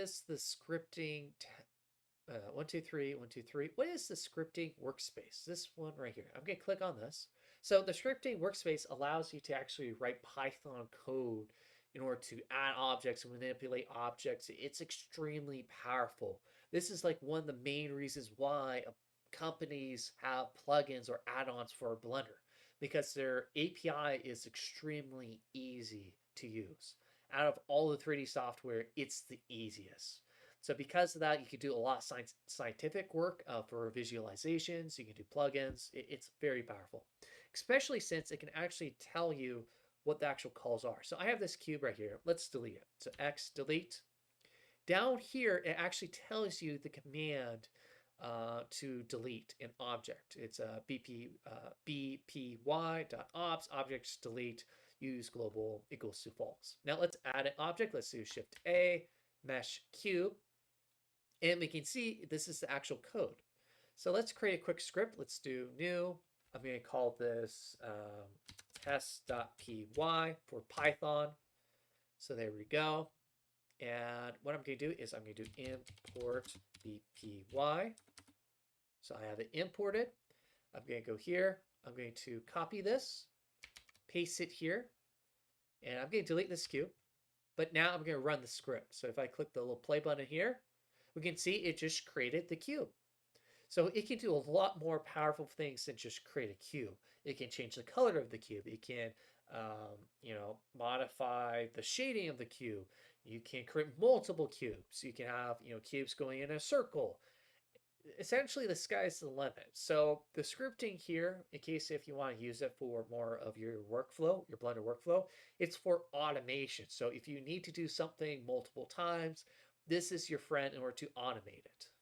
is the scripting 123, 123. What is the scripting workspace? This one right here. I'm going to click on this. So the scripting workspace allows you to actually write Python code in order to add objects and manipulate objects. It's extremely powerful. This is like one of the main reasons why companies have plugins or add-ons for Blender because their API is extremely easy to use. Out of all the 3D software, it's the easiest. So because of that, you can do a lot of scientific work for visualizations. You can do plugins. It's very powerful, especially since it can actually tell you what the actual calls are. So I have this cube right here. Let's delete it. So X delete. Down here, it actually tells you the command to delete an object. It's a bpy.ops objects delete use global equals to false. Now let's add an object. Let's do Shift A, mesh cube, and we can see this is the actual code. So let's create a quick script. Let's do new. I'm going to call this test.py for Python. So there we go. And what I'm going to do is I'm going to do import bpy. So I have it imported. I'm going to go here. I'm going to copy this, paste it here, and I'm going to delete this cube. But now I'm going to run the script. So if I click the little play button here, we can see it just created the cube. So it can do a lot more powerful things than just create a cube. It can change the color of the cube. It can, modify the shading of the cube. You can create multiple cubes. You can have, cubes going in a circle. Essentially, the sky's the limit. So the scripting here, in case if you want to use it for more of your workflow, your Blender workflow, it's for automation. So if you need to do something multiple times, this is your friend in order to automate it.